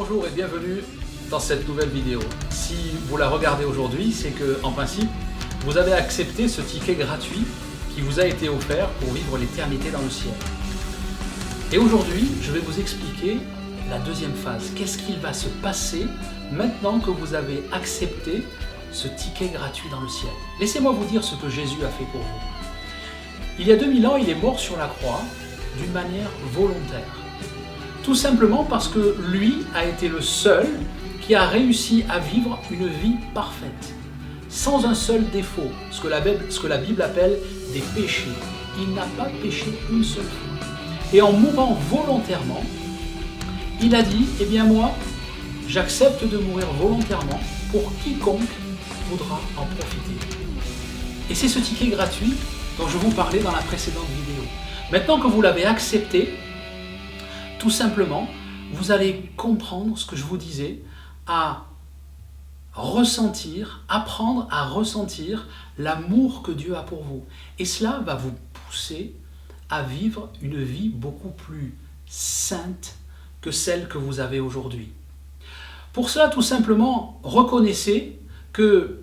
Bonjour et bienvenue dans cette nouvelle vidéo. Si vous la regardez aujourd'hui, c'est que, en principe, vous avez accepté ce ticket gratuit qui vous a été offert pour vivre l'éternité dans le ciel. Et aujourd'hui, je vais vous expliquer la deuxième phase. Qu'est-ce qu'il va se passer maintenant que vous avez accepté ce ticket gratuit dans le ciel? Laissez-moi vous dire ce que Jésus a fait pour vous. Il y a 2000 ans, il est mort sur la croix d'une manière volontaire. Tout simplement parce que lui a été le seul qui a réussi à vivre une vie parfaite, sans un seul défaut, ce que la Bible appelle des péchés. Il n'a pas péché une seule fois. Et en mourant volontairement, il a dit, eh bien moi, j'accepte de mourir volontairement pour quiconque voudra en profiter. Et c'est ce ticket gratuit dont je vous parlais dans la précédente vidéo. Maintenant que vous l'avez accepté, tout simplement, vous allez comprendre ce que je vous disais, à ressentir, apprendre à ressentir l'amour que Dieu a pour vous. Et cela va vous pousser à vivre une vie beaucoup plus sainte que celle que vous avez aujourd'hui. Pour cela, tout simplement, reconnaissez que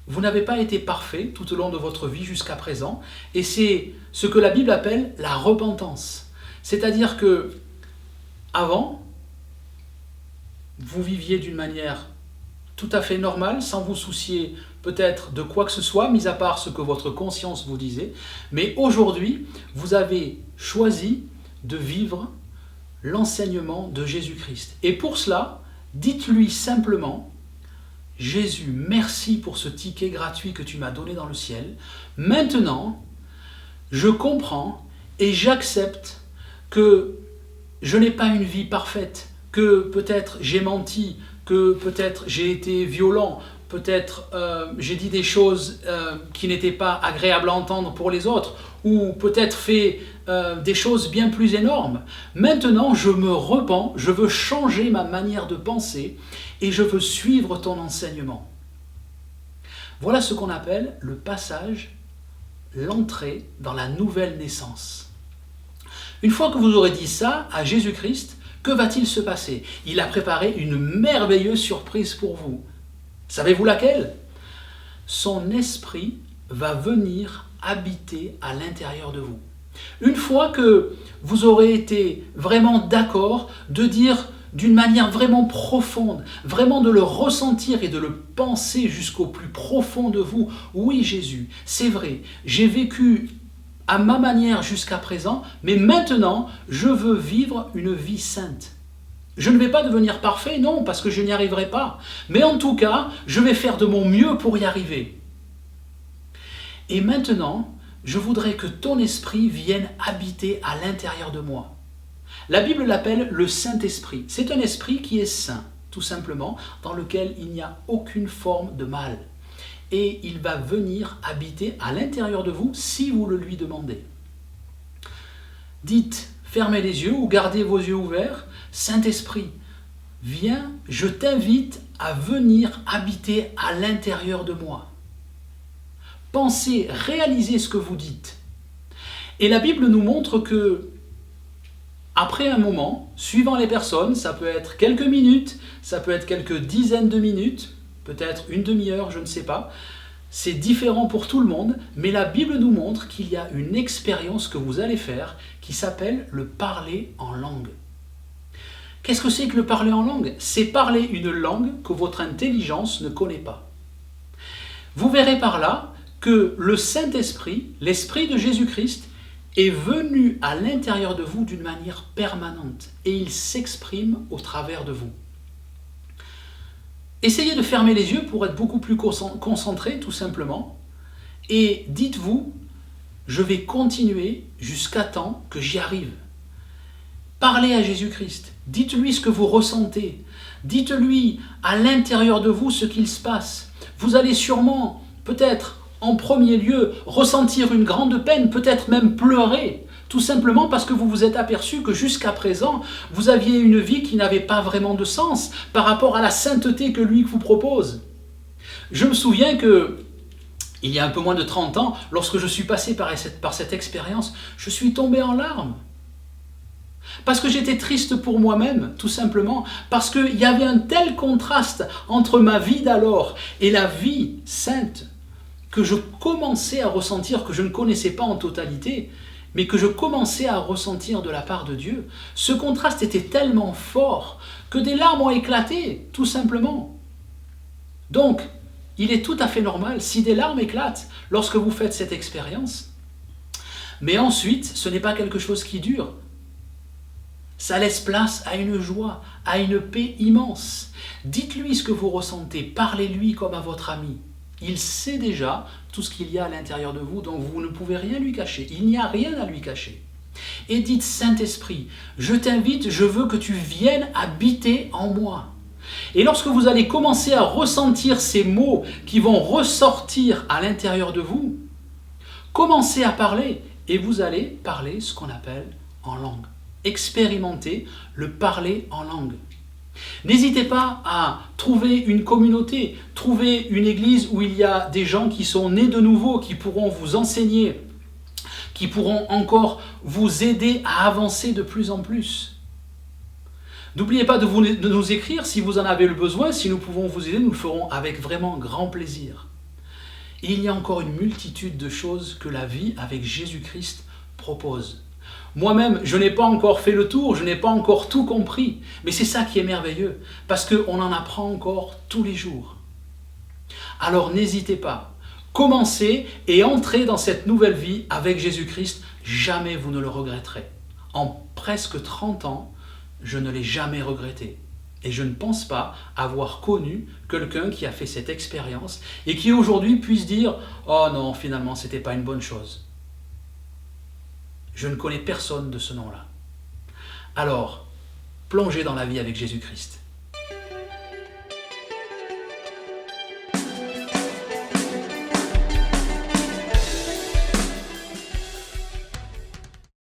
vous n'avez pas été parfait tout au long de votre vie jusqu'à présent, et c'est ce que la Bible appelle la repentance. C'est-à-dire que avant, vous viviez d'une manière tout à fait normale, sans vous soucier peut-être de quoi que ce soit, mis à part ce que votre conscience vous disait. Mais aujourd'hui, vous avez choisi de vivre l'enseignement de Jésus-Christ. Et pour cela, dites-lui simplement, Jésus, merci pour ce ticket gratuit que tu m'as donné dans le ciel. Maintenant, je comprends et j'accepte que je n'ai pas une vie parfaite, que peut-être j'ai menti, que peut-être j'ai été violent, peut-être j'ai dit des choses qui n'étaient pas agréables à entendre pour les autres, ou peut-être fait des choses bien plus énormes. Maintenant, je me repens, je veux changer ma manière de penser et je veux suivre ton enseignement. Voilà ce qu'on appelle le passage, l'entrée dans la nouvelle naissance. Une fois que vous aurez dit ça à Jésus-Christ, que va-t-il se passer? Il a préparé une merveilleuse surprise pour vous. Savez-vous laquelle? Son esprit va venir habiter à l'intérieur de vous. Une fois que vous aurez été vraiment d'accord de dire d'une manière vraiment profonde, vraiment de le ressentir et de le penser jusqu'au plus profond de vous, oui Jésus, c'est vrai, j'ai vécu à ma manière jusqu'à présent, mais maintenant, je veux vivre une vie sainte. Je ne vais pas devenir parfait, non, parce que je n'y arriverai pas. Mais en tout cas, je vais faire de mon mieux pour y arriver. Et maintenant, je voudrais que ton esprit vienne habiter à l'intérieur de moi. La Bible l'appelle le Saint-Esprit. C'est un esprit qui est saint, tout simplement, dans lequel il n'y a aucune forme de mal. Et il va venir habiter à l'intérieur de vous si vous le lui demandez. Dites, fermez les yeux ou gardez vos yeux ouverts. Saint-Esprit, viens, je t'invite à venir habiter à l'intérieur de moi. Pensez, réalisez ce que vous dites. Et la Bible nous montre que, après un moment, suivant les personnes, ça peut être quelques minutes, ça peut être quelques dizaines de minutes, peut-être une demi-heure, je ne sais pas. C'est différent pour tout le monde, mais la Bible nous montre qu'il y a une expérience que vous allez faire qui s'appelle le parler en langue. Qu'est-ce que c'est que le parler en langue? C'est parler une langue que votre intelligence ne connaît pas. Vous verrez par là que le Saint-Esprit, l'Esprit de Jésus-Christ, est venu à l'intérieur de vous d'une manière permanente et il s'exprime au travers de vous. Essayez de fermer les yeux pour être beaucoup plus concentré, tout simplement. Et dites-vous, je vais continuer jusqu'à temps que j'y arrive. Parlez à Jésus-Christ. Dites-lui ce que vous ressentez. Dites-lui à l'intérieur de vous ce qu'il se passe. Vous allez sûrement, peut-être en premier lieu, ressentir une grande peine, peut-être même pleurer. Tout simplement parce que vous vous êtes aperçu que jusqu'à présent, vous aviez une vie qui n'avait pas vraiment de sens par rapport à la sainteté que lui vous propose. Je me souviens que, il y a un peu moins de 30 ans, lorsque je suis passé par cette expérience, je suis tombé en larmes. Parce que j'étais triste pour moi-même, tout simplement. Parce qu'il y avait un tel contraste entre ma vie d'alors et la vie sainte que je commençais à ressentir, que je ne connaissais pas en totalité, mais que je commençais à ressentir de la part de Dieu. Ce contraste était tellement fort que des larmes ont éclaté, tout simplement. Donc, il est tout à fait normal si des larmes éclatent lorsque vous faites cette expérience. Mais ensuite, ce n'est pas quelque chose qui dure. Ça laisse place à une joie, à une paix immense. Dites-lui ce que vous ressentez, parlez-lui comme à votre ami. Il sait déjà tout ce qu'il y a à l'intérieur de vous, donc vous ne pouvez rien lui cacher. Il n'y a rien à lui cacher. Et dites, Saint-Esprit, je t'invite, je veux que tu viennes habiter en moi. Et lorsque vous allez commencer à ressentir ces mots qui vont ressortir à l'intérieur de vous, commencez à parler et vous allez parler ce qu'on appelle en langue. Expérimentez le parler en langue. N'hésitez pas à trouver une communauté, trouver une église où il y a des gens qui sont nés de nouveau, qui pourront vous enseigner, qui pourront encore vous aider à avancer de plus en plus. N'oubliez pas de nous écrire si vous en avez le besoin, si nous pouvons vous aider, nous le ferons avec vraiment grand plaisir. Et il y a encore une multitude de choses que la vie avec Jésus-Christ propose. Moi-même, je n'ai pas encore fait le tour, je n'ai pas encore tout compris, mais c'est ça qui est merveilleux, parce qu'on en apprend encore tous les jours. Alors n'hésitez pas, commencez et entrez dans cette nouvelle vie avec Jésus-Christ, jamais vous ne le regretterez. En presque 30 ans, je ne l'ai jamais regretté. Et je ne pense pas avoir connu quelqu'un qui a fait cette expérience et qui aujourd'hui puisse dire « Oh non, finalement, ce n'était pas une bonne chose ». Je ne connais personne de ce nom-là. Alors, plongez dans la vie avec Jésus-Christ.